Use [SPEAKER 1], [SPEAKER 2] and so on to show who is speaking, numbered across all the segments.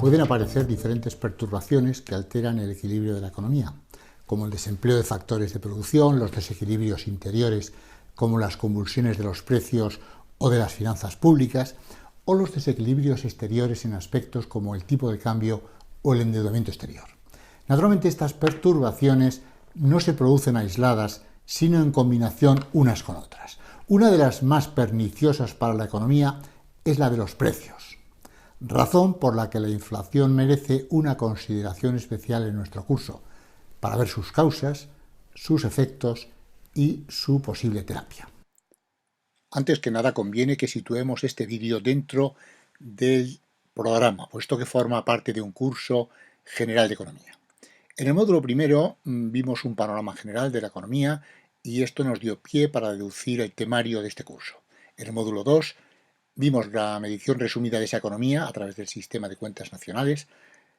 [SPEAKER 1] pueden aparecer diferentes perturbaciones que alteran el equilibrio de la economía, como el desempleo de factores de producción, los desequilibrios interiores, como las convulsiones de los precios o de las finanzas públicas, o los desequilibrios exteriores en aspectos como el tipo de cambio o el endeudamiento exterior. Naturalmente, estas perturbaciones no se producen aisladas, sino en combinación unas con otras. Una de las más perniciosas para la economía es la de los precios, razón por la que la inflación merece una consideración especial en nuestro curso, para ver sus causas, sus efectos y su posible terapia. Antes que nada, conviene que situemos este vídeo dentro del programa, puesto que forma parte de un curso general de economía. En el módulo primero vimos un panorama general de la economía y esto nos dio pie para deducir el temario de este curso. En el módulo 2 vimos la medición resumida de esa economía a través del sistema de cuentas nacionales,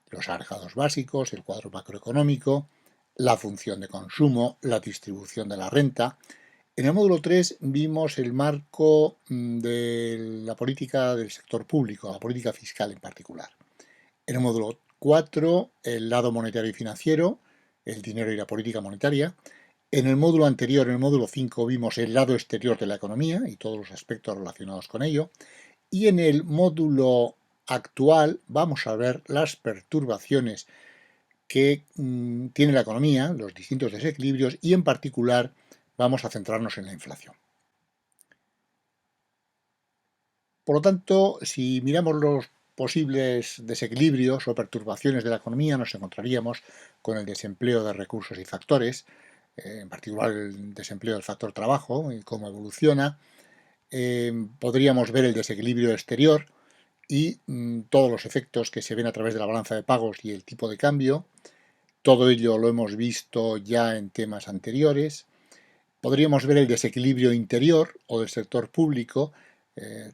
[SPEAKER 1] los agregados básicos, el cuadro macroeconómico, la función de consumo, la distribución de la renta. En el módulo 3 vimos el marco de la política del sector público, la política fiscal en particular. En el módulo 4, el lado monetario y financiero, el dinero y la política monetaria. En el módulo anterior, en el módulo 5, vimos el lado exterior de la economía y todos los aspectos relacionados con ello. Y en el módulo actual vamos a ver las perturbaciones que tiene la economía, los distintos desequilibrios y en particular vamos a centrarnos en la inflación. Por lo tanto, si miramos los posibles desequilibrios o perturbaciones de la economía, nos encontraríamos con el desempleo de recursos y factores, en particular el desempleo del factor trabajo y cómo evoluciona. Podríamos ver el desequilibrio exterior y todos los efectos que se ven a través de la balanza de pagos y el tipo de cambio. Todo ello lo hemos visto ya en temas anteriores. Podríamos ver el desequilibrio interior o del sector público,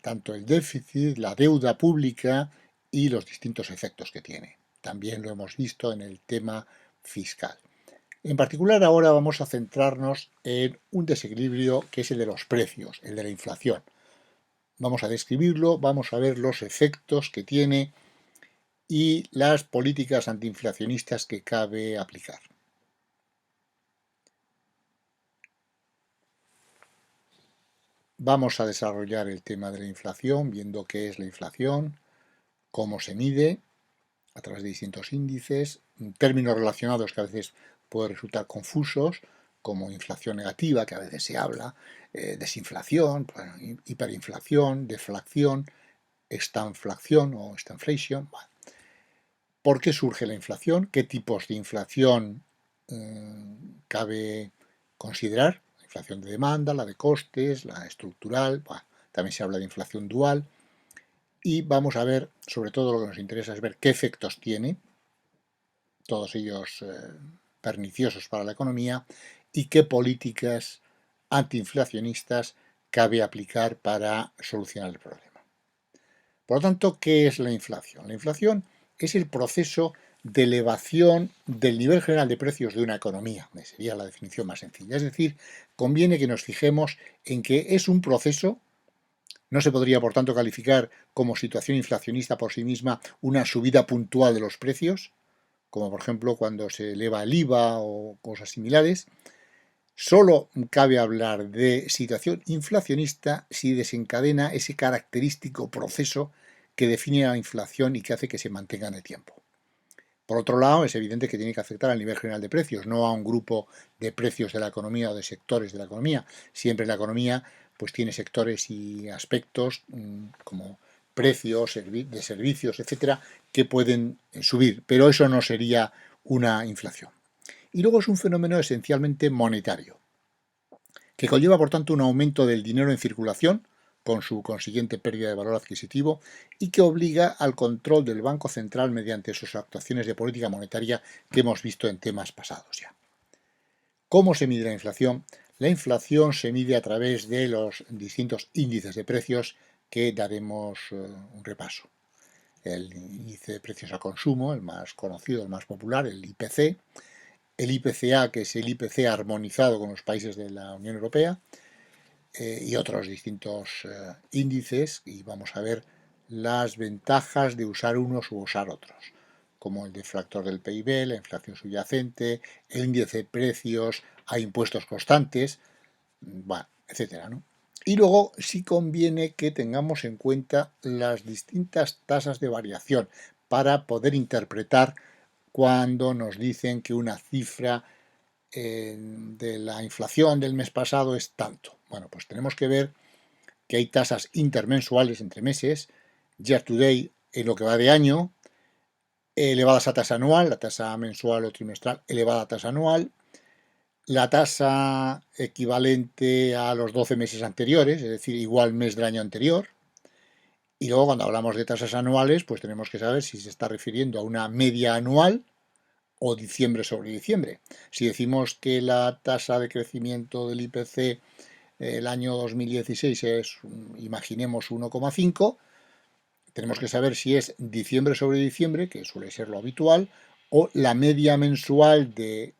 [SPEAKER 1] tanto el déficit, la deuda pública y los distintos efectos que tiene. También lo hemos visto en el tema fiscal. En particular, ahora vamos a centrarnos en un desequilibrio que es el de los precios, el de la inflación. Vamos a describirlo, vamos a ver los efectos que tiene y las políticas antiinflacionistas que cabe aplicar. Vamos a desarrollar el tema de la inflación, viendo qué es la inflación, cómo se mide a través de distintos índices, términos relacionados que a veces pueden resultar confusos, como inflación negativa, que a veces se habla, desinflación, hiperinflación, deflación, estanflación o estanflation. Bueno. ¿Por qué surge la inflación? ¿Qué tipos de inflación cabe considerar? La inflación de demanda, la de costes, la estructural, bueno, también se habla de inflación dual. Y vamos a ver, sobre todo lo que nos interesa es ver qué efectos tiene, todos ellos perniciosos para la economía, y qué políticas antiinflacionistas cabe aplicar para solucionar el problema. Por lo tanto, ¿qué es la inflación? La inflación es el proceso de elevación del nivel general de precios de una economía, sería la definición más sencilla. Es decir, conviene que nos fijemos en que es un proceso. No se podría, por tanto, calificar como situación inflacionista por sí misma una subida puntual de los precios, como por ejemplo cuando se eleva el IVA o cosas similares. Solo cabe hablar de situación inflacionista si desencadena ese característico proceso que define la inflación y que hace que se mantenga en el tiempo. Por otro lado, es evidente que tiene que afectar al nivel general de precios, no a un grupo de precios de la economía o de sectores de la economía. Siempre la economía pues tiene sectores y aspectos como precios de servicios, etcétera, que pueden subir, pero eso no sería una inflación. Y luego es un fenómeno esencialmente monetario, que conlleva por tanto un aumento del dinero en circulación, con su consiguiente pérdida de valor adquisitivo, y que obliga al control del Banco Central mediante sus actuaciones de política monetaria que hemos visto en temas pasados ya. ¿Cómo se mide la inflación? La inflación se mide a través de los distintos índices de precios que daremos un repaso. El índice de precios a consumo, el más conocido, el más popular, el IPC, el IPCA, que es el IPC armonizado con los países de la Unión Europea, y otros distintos índices, y vamos a ver las ventajas de usar unos u usar otros, como el deflactor del PIB, la inflación subyacente, el índice de precios a impuestos constantes, bueno, etcétera, ¿no? Y luego sí conviene que tengamos en cuenta las distintas tasas de variación para poder interpretar cuando nos dicen que una cifra de la inflación del mes pasado es tanto. Bueno, pues tenemos que ver que hay tasas intermensuales entre meses, year to date en lo que va de año, elevadas a tasa anual, la tasa mensual o trimestral elevada a tasa anual, la tasa equivalente a los 12 meses anteriores, es decir, igual mes del año anterior. Y luego cuando hablamos de tasas anuales, pues tenemos que saber si se está refiriendo a una media anual o diciembre sobre diciembre. Si decimos que la tasa de crecimiento del IPC el año 2016 es, imaginemos, 1,5, tenemos que saber si es diciembre sobre diciembre, que suele ser lo habitual, o la media mensual del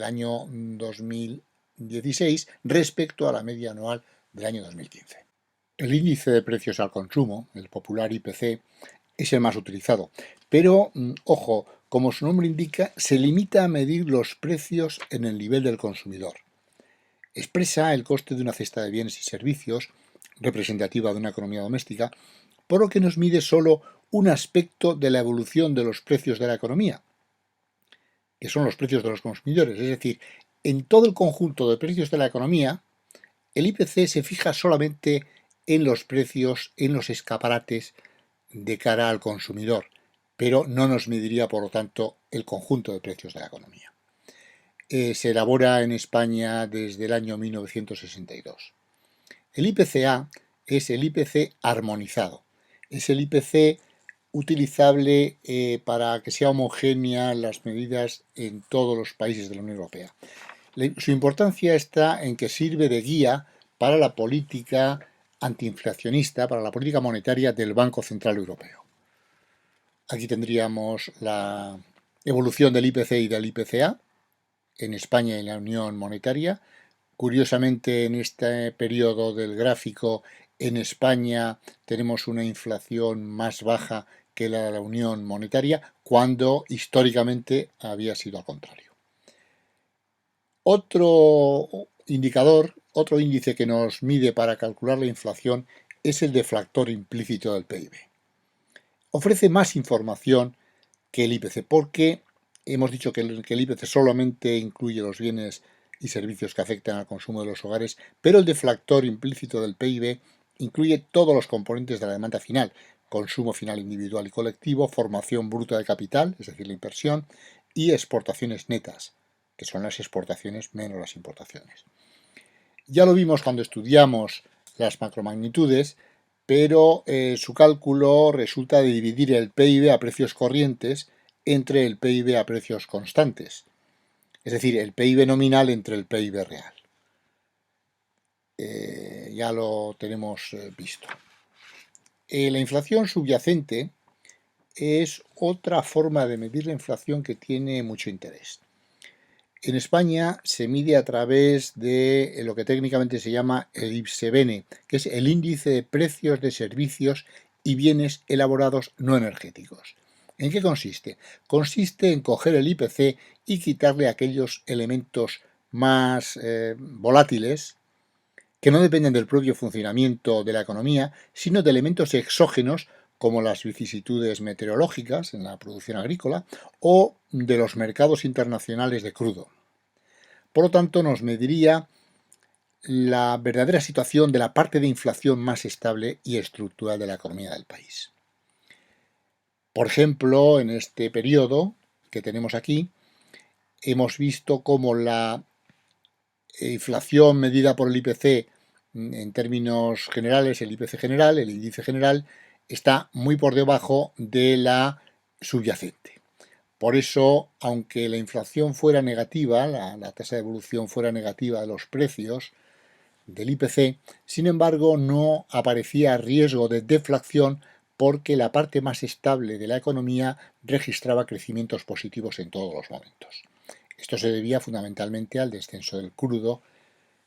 [SPEAKER 1] año 2016 respecto a la media anual del año 2015. El índice de precios al consumo, el popular IPC, es el más utilizado, pero, ojo, como su nombre indica, se limita a medir los precios en el nivel del consumidor. Expresa el coste de una cesta de bienes y servicios, representativa de una economía doméstica, por lo que nos mide solo un aspecto de la evolución de los precios de la economía, que son los precios de los consumidores. Es decir, en todo el conjunto de precios de la economía, el IPC se fija solamente en los precios, en los escaparates de cara al consumidor, pero no nos mediría, por lo tanto, el conjunto de precios de la economía. Se elabora en España desde el año 1962. El IPCA es el IPC armonizado, es el IPC utilizable para que sea homogénea las medidas en todos los países de la Unión Europea. Su importancia está en que sirve de guía para la política antiinflacionista, para la política monetaria del Banco Central Europeo. Aquí tendríamos la evolución del IPC y del IPCA en España y en la Unión Monetaria. Curiosamente, en este periodo del gráfico, en España tenemos una inflación más baja que la de la Unión Monetaria, cuando históricamente había sido al contrario. Otro indicador, otro índice que nos mide para calcular la inflación es el deflactor implícito del PIB. Ofrece más información que el IPC porque hemos dicho que el IPC solamente incluye los bienes y servicios que afectan al consumo de los hogares, pero el deflactor implícito del PIB incluye todos los componentes de la demanda final: consumo final individual y colectivo, formación bruta de capital, es decir, la inversión, y exportaciones netas, que son las exportaciones menos las importaciones. Ya lo vimos cuando estudiamos las macromagnitudes, pero su cálculo resulta de dividir el PIB a precios corrientes entre el PIB a precios constantes, es decir, el PIB nominal entre el PIB real. Ya lo tenemos visto. La inflación subyacente es otra forma de medir la inflación que tiene mucho interés. En España se mide a través de lo que técnicamente se llama el IPSEBENE, que es el índice de precios de servicios y bienes elaborados no energéticos. ¿En qué consiste? Consiste en coger el IPC y quitarle aquellos elementos más volátiles, que no dependen del propio funcionamiento de la economía, sino de elementos exógenos como las vicisitudes meteorológicas en la producción agrícola o de los mercados internacionales de crudo. Por lo tanto, nos mediría la verdadera situación de la parte de inflación más estable y estructural de la economía del país. Por ejemplo, en este periodo que tenemos aquí, hemos visto cómo la inflación medida por el IPC en términos generales, el IPC general, el índice general, está muy por debajo de la subyacente. Por eso, aunque la inflación fuera negativa, la tasa de evolución fuera negativa de los precios del IPC, sin embargo, no aparecía riesgo de deflación porque la parte más estable de la economía registraba crecimientos positivos en todos los momentos. Esto se debía fundamentalmente al descenso del crudo,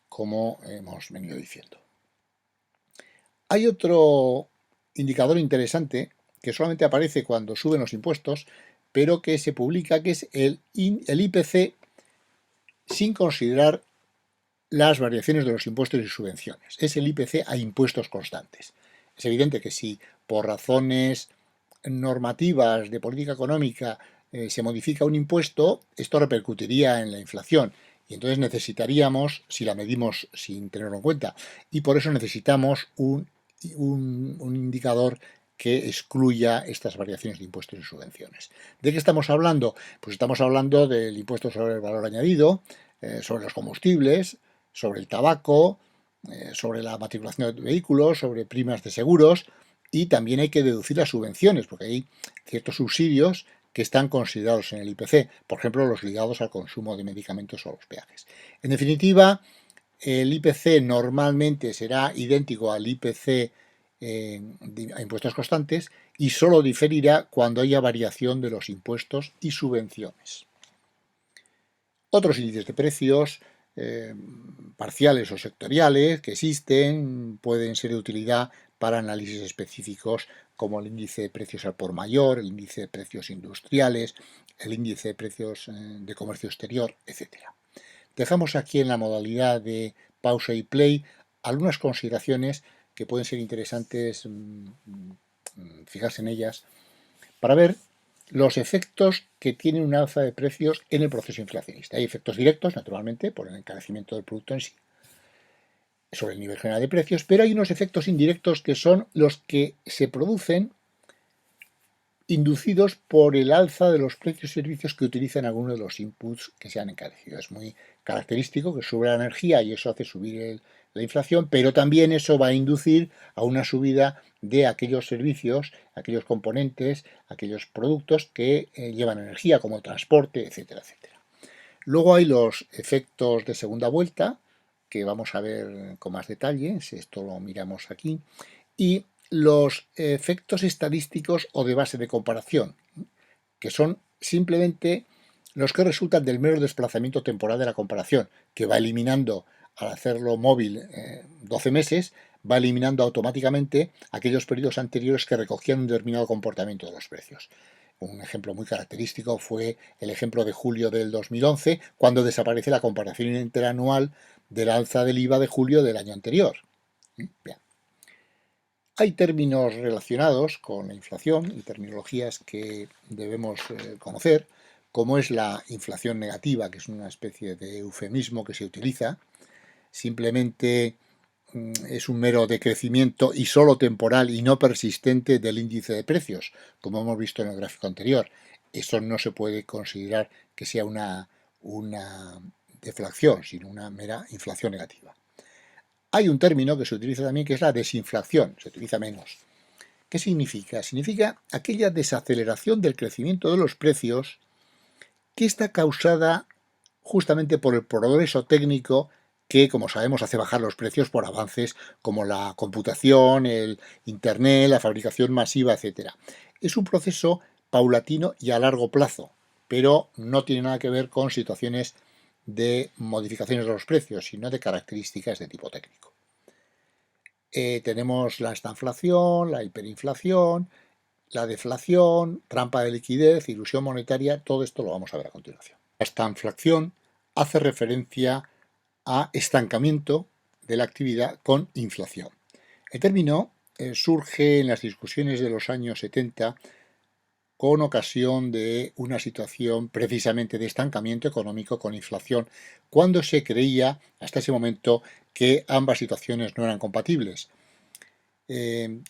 [SPEAKER 1] como hemos venido diciendo. Hay otro indicador interesante que solamente aparece cuando suben los impuestos, pero que se publica, que es el IPC sin considerar las variaciones de los impuestos y subvenciones. Es el IPC a impuestos constantes. Es evidente que si por razones normativas de política económica se modifica un impuesto, esto repercutiría en la inflación. Y entonces necesitaríamos, si la medimos sin tenerlo en cuenta, y por eso necesitamos un indicador que excluya estas variaciones de impuestos y subvenciones. ¿De qué estamos hablando? Pues estamos hablando del impuesto sobre el valor añadido, sobre los combustibles, sobre el tabaco, sobre la matriculación de vehículos, sobre primas de seguros, y también hay que deducir las subvenciones, porque hay ciertos subsidios que están considerados en el IPC, por ejemplo, los ligados al consumo de medicamentos o los peajes. En definitiva, el IPC normalmente será idéntico al IPC a impuestos constantes y solo diferirá cuando haya variación de los impuestos y subvenciones. Otros índices de precios parciales o sectoriales que existen pueden ser de utilidad para análisis específicos como el índice de precios al por mayor, el índice de precios industriales, el índice de precios de comercio exterior, etc. Dejamos aquí en la modalidad de pausa y play algunas consideraciones que pueden ser interesantes fijarse en ellas para ver los efectos que tiene un alza de precios en el proceso inflacionista. Hay efectos directos, naturalmente, por el encarecimiento del producto en sí, sobre el nivel general de precios, pero hay unos efectos indirectos que son los que se producen inducidos por el alza de los precios y servicios que utilizan algunos de los inputs que se han encarecido. Es muy característico que sube la energía y eso hace subir la inflación, pero también eso va a inducir a una subida de aquellos servicios, aquellos componentes, aquellos productos que llevan energía, como el transporte, etcétera, etcétera. Luego hay los efectos de segunda vuelta, que vamos a ver con más detalle, si esto lo miramos aquí, y los efectos estadísticos o de base de comparación, que son simplemente los que resultan del mero desplazamiento temporal de la comparación, que va eliminando, al hacerlo móvil 12 meses, va eliminando automáticamente aquellos periodos anteriores que recogían un determinado comportamiento de los precios. Un ejemplo muy característico fue el ejemplo de julio del 2011, cuando desaparece la comparación interanual del alza del IVA de julio del año anterior. Bien. Hay términos relacionados con la inflación y terminologías que debemos conocer, como es la inflación negativa, que es una especie de eufemismo que se utiliza. Simplemente es un mero decrecimiento y solo temporal y no persistente del índice de precios, como hemos visto en el gráfico anterior. Eso no se puede considerar que sea una deflación, sino una mera inflación negativa. Hay un término que se utiliza también que es la desinflación, se utiliza menos. ¿Qué significa? Significa aquella desaceleración del crecimiento de los precios que está causada justamente por el progreso técnico que, como sabemos, hace bajar los precios por avances como la computación, el Internet, la fabricación masiva, etc. Es un proceso paulatino y a largo plazo, pero no tiene nada que ver con situaciones de modificaciones de los precios, sino de características de tipo técnico. Tenemos la estanflación, la hiperinflación, la deflación, trampa de liquidez, ilusión monetaria, todo esto lo vamos a ver a continuación. La estanflación hace referencia a estancamiento de la actividad con inflación. El término surge en las discusiones de los años 70 con ocasión de una situación precisamente de estancamiento económico con inflación, cuando se creía hasta ese momento que ambas situaciones no eran compatibles.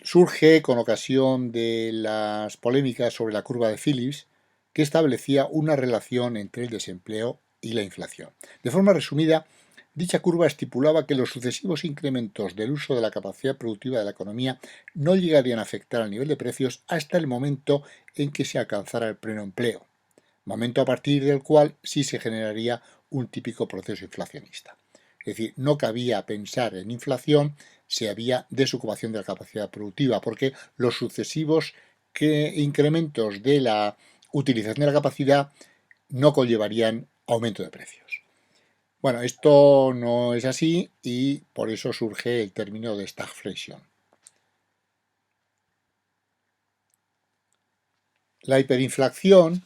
[SPEAKER 1] Surge con ocasión de las polémicas sobre la curva de Phillips, que establecía una relación entre el desempleo y la inflación. De forma resumida, dicha curva estipulaba que los sucesivos incrementos del uso de la capacidad productiva de la economía no llegarían a afectar al nivel de precios hasta el momento en que se alcanzara el pleno empleo, momento a partir del cual sí se generaría un típico proceso inflacionista. Es decir, no cabía pensar en inflación si había desocupación de la capacidad productiva, porque los sucesivos incrementos de la utilización de la capacidad no conllevarían aumento de precios. Bueno, esto no es así y por eso surge el término de stagflation. La hiperinflación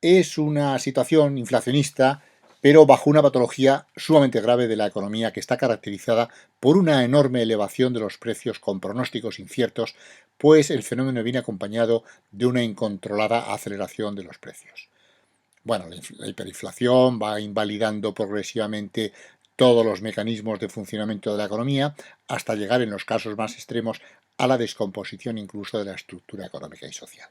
[SPEAKER 1] es una situación inflacionista, pero bajo una patología sumamente grave de la economía que está caracterizada por una enorme elevación de los precios con pronósticos inciertos, pues el fenómeno viene acompañado de una incontrolada aceleración de los precios. Bueno, la hiperinflación va invalidando progresivamente todos los mecanismos de funcionamiento de la economía hasta llegar en los casos más extremos a la descomposición incluso de la estructura económica y social.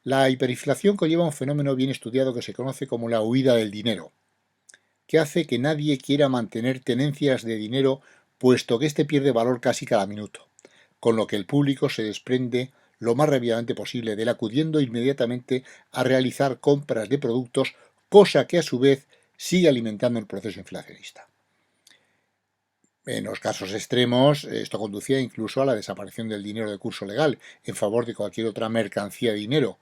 [SPEAKER 1] La hiperinflación conlleva un fenómeno bien estudiado que se conoce como la huida del dinero, que hace que nadie quiera mantener tenencias de dinero puesto que éste pierde valor casi cada minuto, con lo que el público se desprende lo más rápidamente posible de él, acudiendo inmediatamente a realizar compras de productos, cosa que a su vez sigue alimentando el proceso inflacionista. En los casos extremos, esto conducía incluso a la desaparición del dinero de curso legal en favor de cualquier otra mercancía de dinero.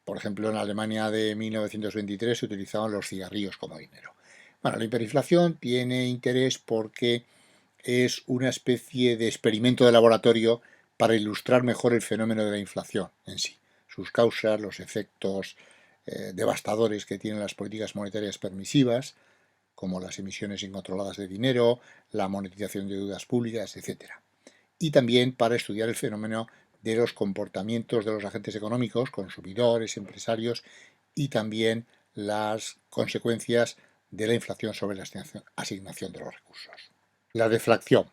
[SPEAKER 1] Por ejemplo, en la Alemania de 1923 se utilizaban los cigarrillos como dinero. Bueno, la hiperinflación tiene interés porque es una especie de experimento de laboratorio para ilustrar mejor el fenómeno de la inflación en sí, sus causas, los efectos devastadores que tienen las políticas monetarias permisivas, como las emisiones incontroladas de dinero, la monetización de deudas públicas, etc. Y también para estudiar el fenómeno de los comportamientos de los agentes económicos, consumidores, empresarios, y también las consecuencias de la inflación sobre la asignación de los recursos. La deflación.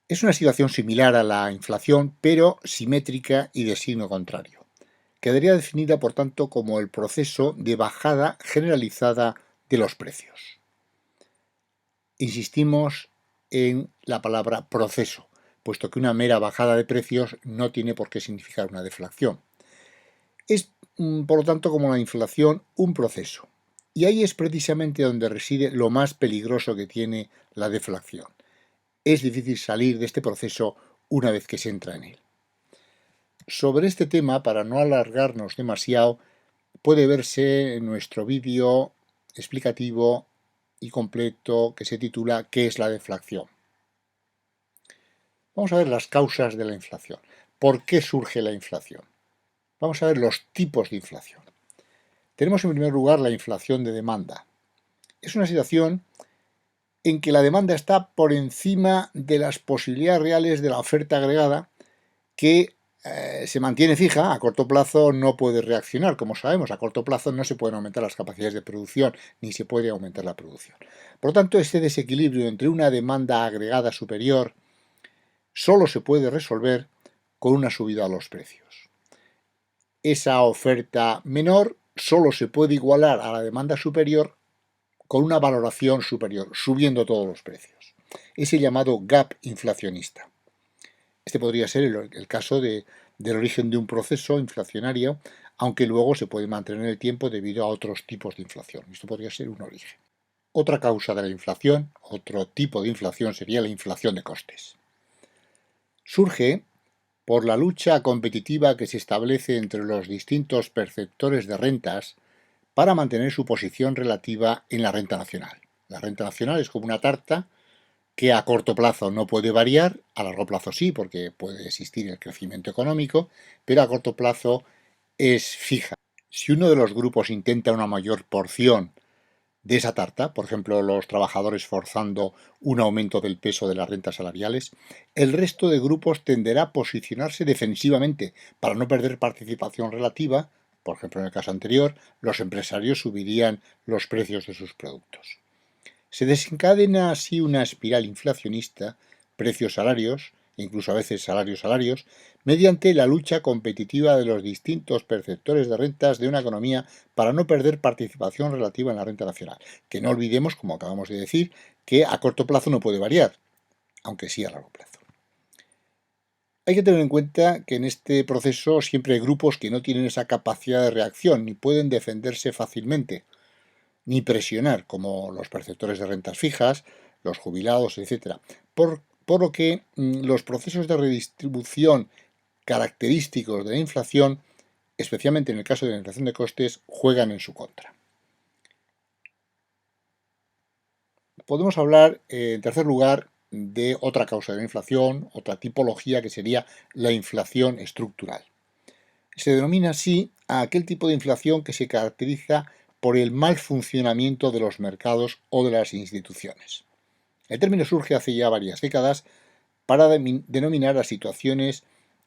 [SPEAKER 1] Es una situación similar a la inflación, pero simétrica y de signo contrario. Quedaría definida, por tanto, como el proceso de bajada generalizada de los precios. Insistimos en la palabra proceso, puesto que una mera bajada de precios no tiene por qué significar una deflación. Es, por lo tanto, como la inflación, un proceso. Y ahí es precisamente donde reside lo más peligroso que tiene la deflación. Es difícil salir de este proceso una vez que se entra en él. Sobre este tema, para no alargarnos demasiado, puede verse nuestro vídeo explicativo y completo que se titula ¿Qué es la deflación? Vamos a ver las causas de la inflación. ¿Por qué surge la inflación? Vamos a ver los tipos de inflación. Tenemos en primer lugar la inflación de demanda. Es una situación en que la demanda está por encima de las posibilidades reales de la oferta agregada que se mantiene fija. A corto plazo no puede reaccionar, como sabemos, a corto plazo no se pueden aumentar las capacidades de producción ni se puede aumentar la producción. Por lo tanto, este desequilibrio entre una demanda agregada superior solo se puede resolver con una subida a los precios. Esa oferta menor solo se puede igualar a la demanda superior con una valoración superior, subiendo todos los precios. Es el llamado gap inflacionista. Este podría ser el caso del origen de un proceso inflacionario, aunque luego se puede mantener en el tiempo debido a otros tipos de inflación. Esto podría ser un origen. Otra causa de la inflación, otro tipo de inflación, sería la inflación de costes. Surge por la lucha competitiva que se establece entre los distintos perceptores de rentas para mantener su posición relativa en la renta nacional. La renta nacional es como una tarta que a corto plazo no puede variar, a largo plazo sí, porque puede existir el crecimiento económico, pero a corto plazo es fija. Si uno de los grupos intenta una mayor porción de esa tarta, por ejemplo, los trabajadores forzando un aumento del peso de las rentas salariales, el resto de grupos tenderá a posicionarse defensivamente para no perder participación relativa. Por ejemplo, en el caso anterior, los empresarios subirían los precios de sus productos. Se desencadena así una espiral inflacionista, precios-salarios, incluso a veces salarios-salarios, mediante la lucha competitiva de los distintos perceptores de rentas de una economía para no perder participación relativa en la renta nacional, que no olvidemos, como acabamos de decir, que a corto plazo no puede variar, aunque sí a largo plazo. Hay que tener en cuenta que en este proceso siempre hay grupos que no tienen esa capacidad de reacción ni pueden defenderse fácilmente, ni presionar, como los perceptores de rentas fijas, los jubilados, etc. Por lo que los procesos de redistribución característicos de la inflación, especialmente en el caso de la inflación de costes, juegan en su contra. Podemos hablar, en tercer lugar, de otra causa de la inflación, otra tipología que sería la inflación estructural. Se denomina así a aquel tipo de inflación que se caracteriza por el mal funcionamiento de los mercados o de las instituciones. El término surge hace ya varias décadas para denominar a situaciones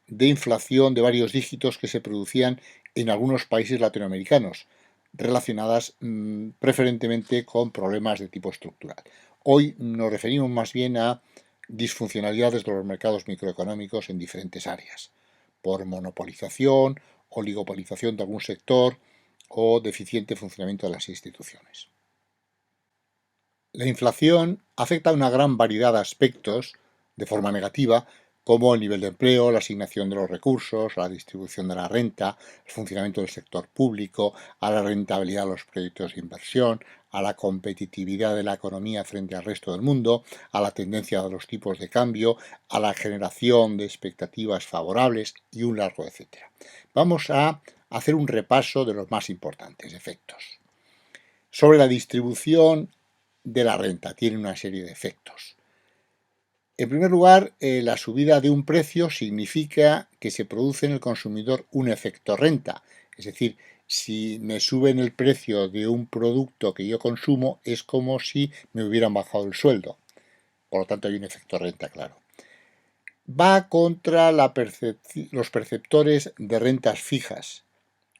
[SPEAKER 1] de inflación de varios dígitos que se producían en algunos países latinoamericanos, relacionadas preferentemente con problemas de tipo estructural. Hoy nos referimos más bien a disfuncionalidades de los mercados microeconómicos en diferentes áreas, por monopolización, oligopolización de algún sector o deficiente funcionamiento de las instituciones. La inflación afecta a una gran variedad de aspectos de forma negativa, como el nivel de empleo, la asignación de los recursos, la distribución de la renta, el funcionamiento del sector público, a la rentabilidad de los proyectos de inversión, a la competitividad de la economía frente al resto del mundo, a la tendencia de los tipos de cambio, a la generación de expectativas favorables y un largo etcétera. Vamos a hacer un repaso de los más importantes efectos. Sobre la distribución de la renta, tiene una serie de efectos. En primer lugar, la subida de un precio significa que se produce en el consumidor un efecto renta. Es decir, si me suben el precio de un producto que yo consumo, es como si me hubieran bajado el sueldo. Por lo tanto, hay un efecto renta, claro. Va contra los perceptores de rentas fijas,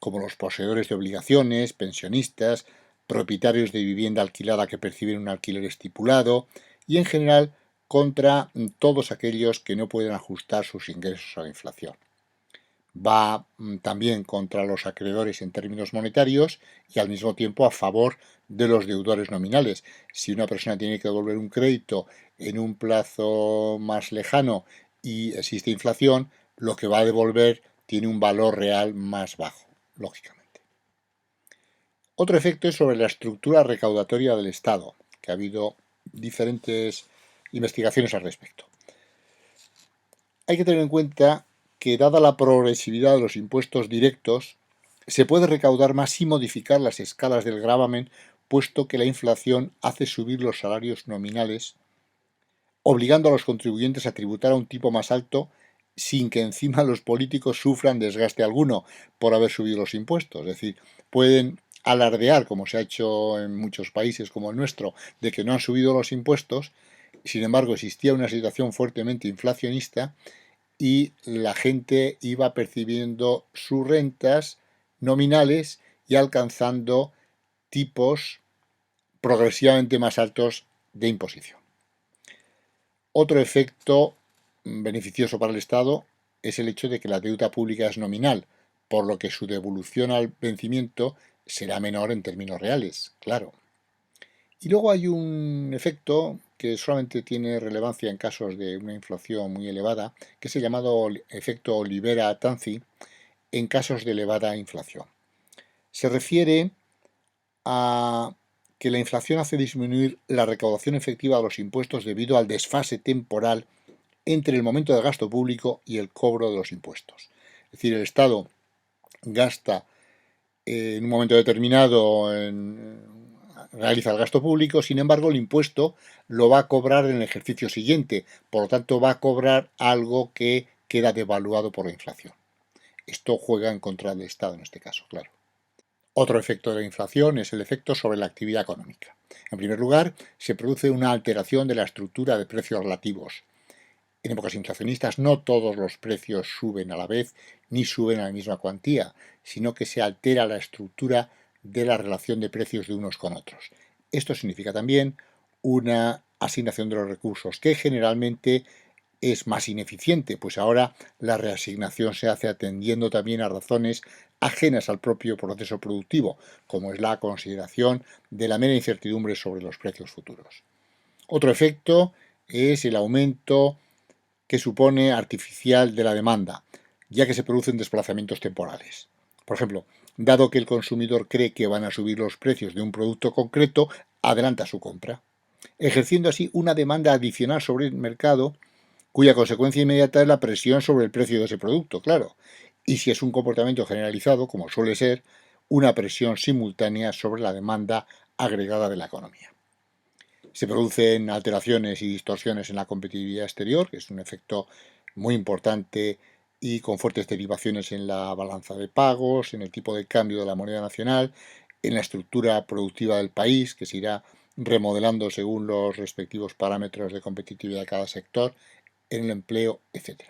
[SPEAKER 1] como los poseedores de obligaciones, pensionistas, propietarios de vivienda alquilada que perciben un alquiler estipulado y, en general, contra todos aquellos que no pueden ajustar sus ingresos a la inflación. Va también contra los acreedores en términos monetarios y al mismo tiempo a favor de los deudores nominales. Si una persona tiene que devolver un crédito en un plazo más lejano y existe inflación, lo que va a devolver tiene un valor real más bajo, lógicamente. Otro efecto es sobre la estructura recaudatoria del Estado, que ha habido diferentes investigaciones al respecto. Hay que tener en cuenta que, dada la progresividad de los impuestos directos, se puede recaudar más y modificar las escalas del gravamen, puesto que la inflación hace subir los salarios nominales, obligando a los contribuyentes a tributar a un tipo más alto sin que encima los políticos sufran desgaste alguno por haber subido los impuestos. Es decir, pueden alardear, como se ha hecho en muchos países como el nuestro, de que no han subido los impuestos. Sin embargo, existía una situación fuertemente inflacionista y la gente iba percibiendo sus rentas nominales y alcanzando tipos progresivamente más altos de imposición. Otro efecto beneficioso para el Estado es el hecho de que la deuda pública es nominal, por lo que su devolución al vencimiento será menor en términos reales, claro. Y luego hay un efecto que solamente tiene relevancia en casos de una inflación muy elevada, que es el llamado efecto Olivera-Tanzi en casos de elevada inflación. Se refiere a que la inflación hace disminuir la recaudación efectiva de los impuestos debido al desfase temporal entre el momento del gasto público y el cobro de los impuestos. Es decir, el Estado gasta en un momento determinado realiza el gasto público, sin embargo el impuesto lo va a cobrar en el ejercicio siguiente, por lo tanto va a cobrar algo que queda devaluado por la inflación. Esto juega en contra del Estado en este caso, claro. Otro efecto de la inflación es el efecto sobre la actividad económica. En primer lugar, se produce una alteración de la estructura de precios relativos. En épocas inflacionistas no todos los precios suben a la vez ni suben a la misma cuantía, sino que se altera la estructura de la relación de precios de unos con otros. Esto significa también una asignación de los recursos que generalmente es más ineficiente, pues ahora la reasignación se hace atendiendo también a razones ajenas al propio proceso productivo, como es la consideración de la mera incertidumbre sobre los precios futuros. Otro efecto es el aumento que supone artificial de la demanda, ya que se producen desplazamientos temporales. Por ejemplo, dado que el consumidor cree que van a subir los precios de un producto concreto, adelanta su compra, ejerciendo así una demanda adicional sobre el mercado, cuya consecuencia inmediata es la presión sobre el precio de ese producto, claro. Y si es un comportamiento generalizado, como suele ser, una presión simultánea sobre la demanda agregada de la economía. Se producen alteraciones y distorsiones en la competitividad exterior, que es un efecto muy importante y con fuertes derivaciones en la balanza de pagos, en el tipo de cambio de la moneda nacional, en la estructura productiva del país, que se irá remodelando según los respectivos parámetros de competitividad de cada sector, en el empleo, etc.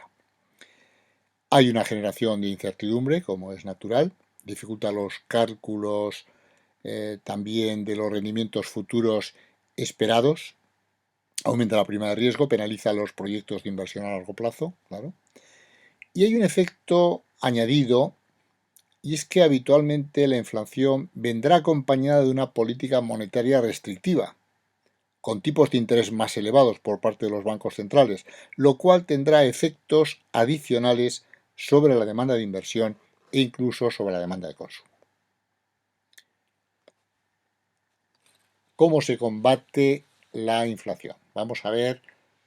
[SPEAKER 1] Hay una generación de incertidumbre, como es natural, dificulta los cálculos también de los rendimientos futuros esperados, aumenta la prima de riesgo, penaliza los proyectos de inversión a largo plazo, claro. Y hay un efecto añadido, y es que habitualmente la inflación vendrá acompañada de una política monetaria restrictiva, con tipos de interés más elevados por parte de los bancos centrales, lo cual tendrá efectos adicionales sobre la demanda de inversión e incluso sobre la demanda de consumo. ¿Cómo se combate la inflación? Vamos a ver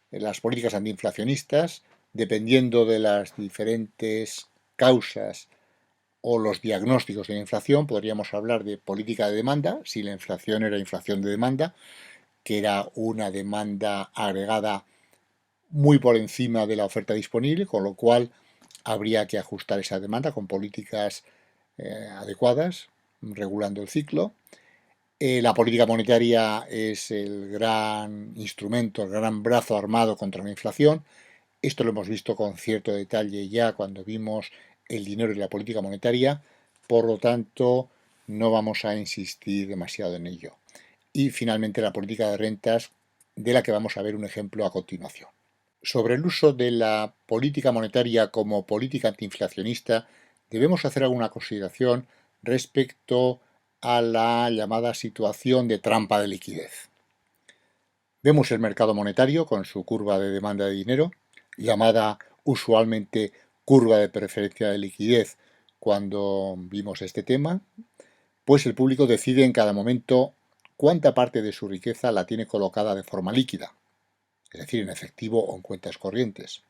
[SPEAKER 1] las políticas antiinflacionistas, dependiendo de las diferentes causas o los diagnósticos de la inflación, podríamos hablar de política de demanda, si la inflación era inflación de demanda, que era una demanda agregada muy por encima de la oferta disponible, con lo cual habría que ajustar esa demanda con políticas adecuadas, regulando el ciclo. La política monetaria es el gran instrumento, el gran brazo armado contra la inflación. Esto lo hemos visto con cierto detalle ya cuando vimos el dinero y la política monetaria, por lo tanto no vamos a insistir demasiado en ello. Y finalmente la política de rentas, de la que vamos a ver un ejemplo a continuación. Sobre el uso de la política monetaria como política antiinflacionista, debemos hacer alguna consideración respecto a la llamada situación de trampa de liquidez. Vemos el mercado monetario con su curva de demanda de dinero, llamada usualmente curva de preferencia de liquidez cuando vimos este tema, pues el público decide en cada momento cuánta parte de su riqueza la tiene colocada de forma líquida, es decir, en efectivo o en cuentas corrientes.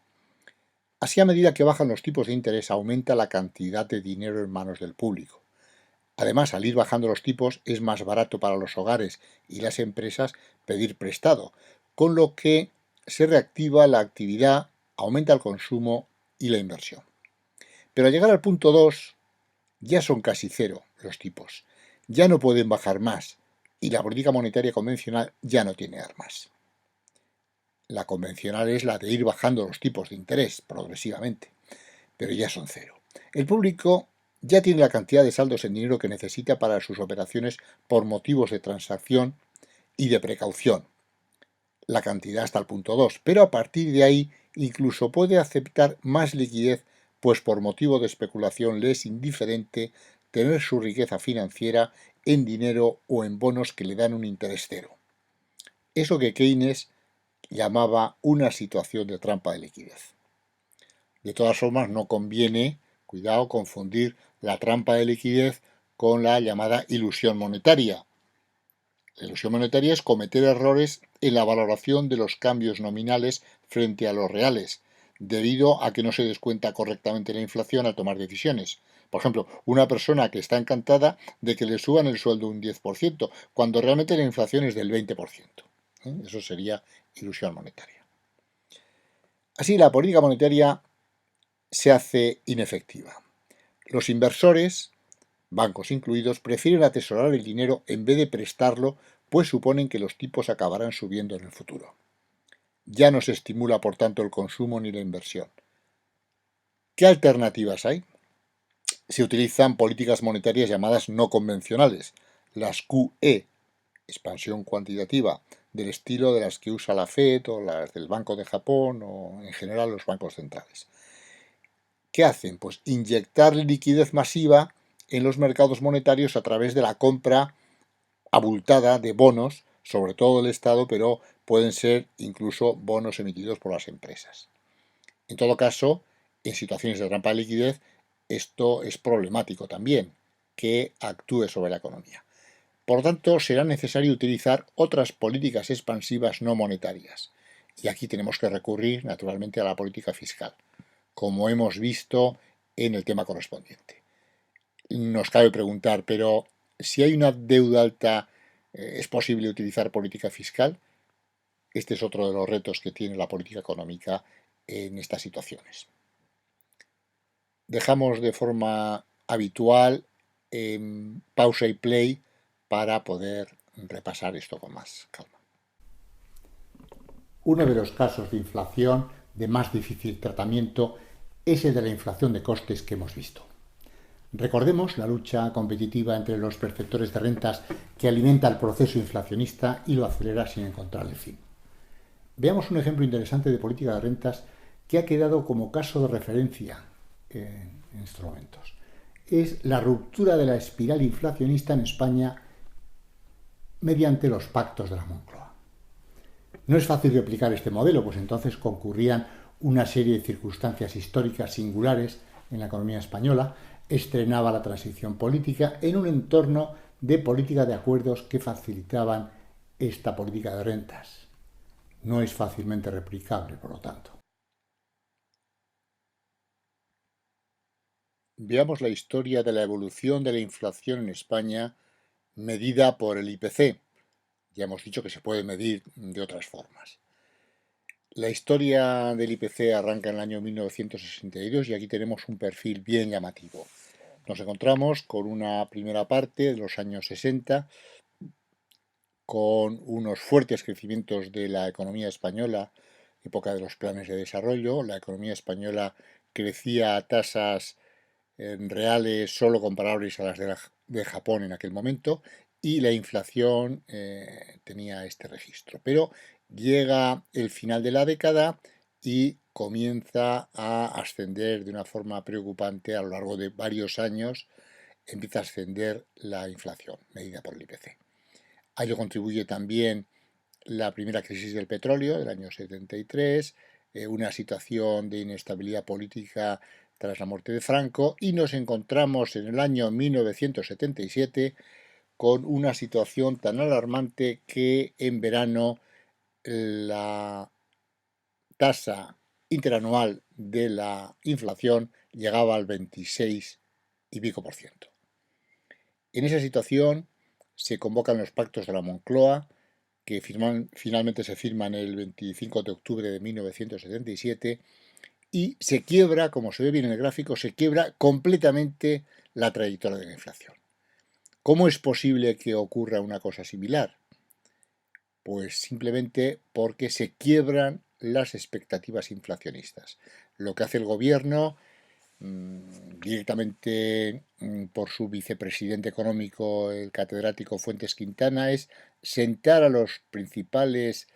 [SPEAKER 1] Así, a medida que bajan los tipos de interés, aumenta la cantidad de dinero en manos del público. Además, al ir bajando los tipos, es más barato para los hogares y las empresas pedir prestado, con lo que se reactiva la actividad, aumenta el consumo y la inversión. Pero al llegar al punto 2, ya son casi cero los tipos. Ya no pueden bajar más y la política monetaria convencional ya no tiene armas. La convencional es la de ir bajando los tipos de interés progresivamente, pero ya son cero. El público ya tiene la cantidad de saldos en dinero que necesita para sus operaciones por motivos de transacción y de precaución. La cantidad hasta el punto 2, pero a partir de ahí incluso puede aceptar más liquidez, pues por motivo de especulación le es indiferente tener su riqueza financiera en dinero o en bonos que le dan un interés cero. Eso que Keynes llamaba una situación de trampa de liquidez. De todas formas, no conviene, cuidado, confundir la trampa de liquidez con la llamada ilusión monetaria. La ilusión monetaria es cometer errores en la valoración de los cambios nominales frente a los reales, debido a que no se descuenta correctamente la inflación al tomar decisiones. Por ejemplo, una persona que está encantada de que le suban el sueldo un 10%, cuando realmente la inflación es del 20%. Eso sería ilusión monetaria. Así, la política monetaria se hace inefectiva. Los inversores, bancos incluidos, prefieren atesorar el dinero en vez de prestarlo, pues suponen que los tipos acabarán subiendo en el futuro. Ya no se estimula, por tanto, el consumo ni la inversión. ¿Qué alternativas hay? Se utilizan políticas monetarias llamadas no convencionales, las QE, expansión cuantitativa, del estilo de las que usa la Fed o las del Banco de Japón o en general los bancos centrales. ¿Qué hacen? Pues inyectar liquidez masiva en los mercados monetarios a través de la compra abultada de bonos, sobre todo del Estado, pero pueden ser incluso bonos emitidos por las empresas. En todo caso, en situaciones de trampa de liquidez, esto es problemático también, que actúe sobre la economía. Por lo tanto, será necesario utilizar otras políticas expansivas no monetarias. Y aquí tenemos que recurrir, naturalmente, a la política fiscal, como hemos visto en el tema correspondiente. Nos cabe preguntar, pero si hay una deuda alta, ¿es posible utilizar política fiscal? Este es otro de los retos que tiene la política económica en estas situaciones. dejamos de forma habitual pausa y play para poder repasar esto con más calma. Uno de los casos de inflación de más difícil tratamiento es el de la inflación de costes que hemos visto. Recordemos la lucha competitiva entre los perceptores de rentas que alimenta el proceso inflacionista y lo acelera sin encontrar el fin. Veamos un ejemplo interesante de política de rentas que ha quedado como caso de referencia en estos momentos. Es la ruptura de la espiral inflacionista en España mediante los pactos de la Moncloa. No es fácil replicar este modelo, pues entonces concurrían una serie de circunstancias históricas singulares en la economía española, estrenaba la transición política en un entorno de política de acuerdos que facilitaban esta política de rentas. No es fácilmente replicable, por lo tanto. Veamos la historia de la evolución de la inflación en España medida por el IPC. Ya hemos dicho que se puede medir de otras formas. La historia del IPC arranca en el año 1962 y aquí tenemos un perfil bien llamativo. Nos encontramos con una primera parte de los años 60, con unos fuertes crecimientos de la economía española, época de los planes de desarrollo. La economía española crecía a tasas reales solo comparables a las de Japón en aquel momento, y la inflación tenía este registro. Pero llega el final de la década y comienza a ascender de una forma preocupante a lo largo de varios años. Empieza a ascender la inflación medida por el IPC. A ello contribuye también la primera crisis del petróleo del año 73, una situación de inestabilidad política tras la muerte de Franco, y nos encontramos en el año 1977 con una situación tan alarmante que en verano la tasa interanual de la inflación llegaba al 26 y pico por ciento. En esa situación se convocan los pactos de la Moncloa, que finalmente se firman el 25 de octubre de 1977, y se quiebra, como se ve bien en el gráfico, se quiebra completamente la trayectoria de la inflación. ¿Cómo es posible que ocurra una cosa similar? Pues simplemente porque se quiebran las expectativas inflacionistas. Lo que hace el gobierno, directamente por su vicepresidente económico, el catedrático Fuentes Quintana, es sentar a los principales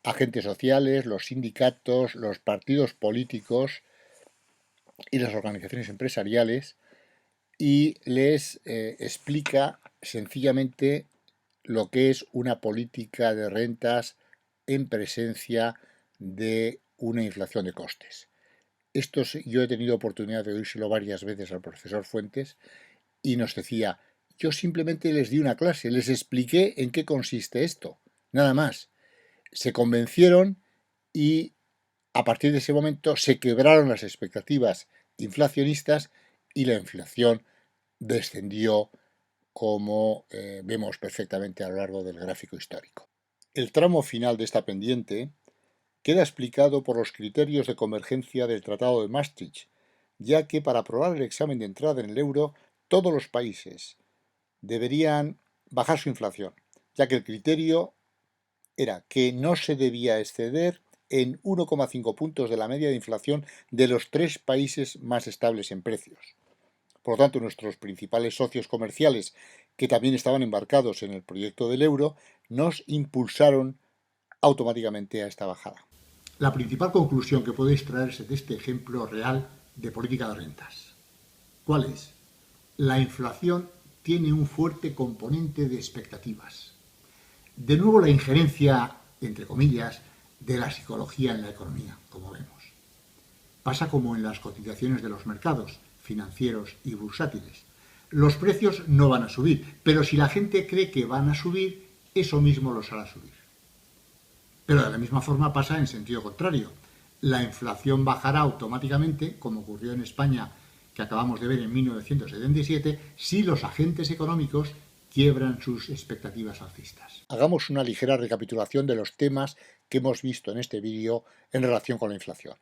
[SPEAKER 1] agentes sociales, los sindicatos, los partidos políticos y las organizaciones empresariales, y les explica sencillamente lo que es una política de rentas en presencia de una inflación de costes. Yo he tenido oportunidad de oírselo varias veces al profesor Fuentes y nos decía, yo simplemente les di una clase, les expliqué en qué consiste esto, nada más. Se convencieron y a partir de ese momento se quebraron las expectativas inflacionistas y la inflación descendió, como vemos perfectamente a lo largo del gráfico histórico. El tramo final de esta pendiente queda explicado por los criterios de convergencia del Tratado de Maastricht, ya que para aprobar el examen de entrada en el euro, todos los países deberían bajar su inflación, ya que el criterio era que no se debía exceder en 1,5 puntos de la media de inflación de los 3 países más estables en precios. Por lo tanto, nuestros principales socios comerciales, que también estaban embarcados en el proyecto del euro, nos impulsaron automáticamente a esta bajada. La principal conclusión que puede extraerse de este ejemplo real de política de rentas, ¿cuál es? La inflación tiene un fuerte componente de expectativas. De nuevo, la injerencia, entre comillas, de la psicología en la economía, como vemos. Pasa como en las cotizaciones de los mercados financieros y bursátiles. Los precios no van a subir, pero si la gente cree que van a subir, eso mismo los hará subir. Pero de la misma forma pasa en sentido contrario. La inflación bajará automáticamente, como ocurrió en España, que acabamos de ver en 1977, si los agentes económicos quiebran sus expectativas alcistas. Hagamos una ligera recapitulación de los temas que hemos visto en este vídeo en relación con la inflación.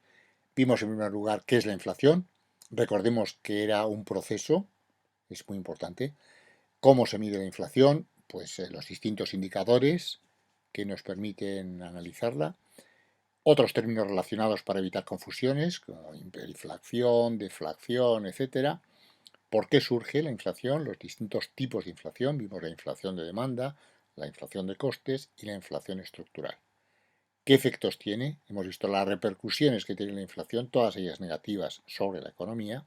[SPEAKER 1] Vimos en primer lugar qué es la inflación, Recordemos que era un proceso, es muy importante. ¿Cómo se mide la inflación? Pues los distintos indicadores que nos permiten analizarla. Otros términos relacionados para evitar confusiones, como hiperinflación, deflación, etcétera. ¿Por qué surge la inflación? Los distintos tipos de inflación. Vimos la inflación de demanda, la inflación de costes y la inflación estructural. ¿Qué efectos tiene? Hemos visto las repercusiones que tiene la inflación, todas ellas negativas sobre la economía.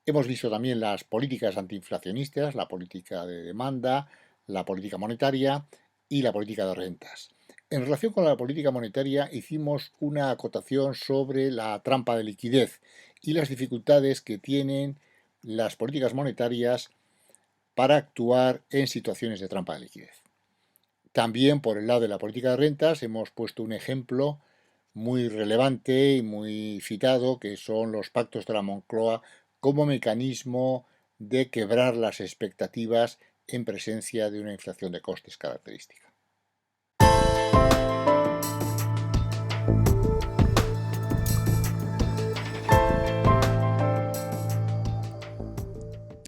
[SPEAKER 1] Hemos visto también las políticas antiinflacionistas, la política de demanda, la política monetaria y la política de rentas. En relación con la política monetaria hicimos una acotación sobre la trampa de liquidez y las dificultades que tienen las políticas monetarias para actuar en situaciones de trampa de liquidez. También por el lado de la política de rentas hemos puesto un ejemplo muy relevante y muy citado, que son los pactos de la Moncloa como mecanismo de quebrar las expectativas en presencia de una inflación de costes característica.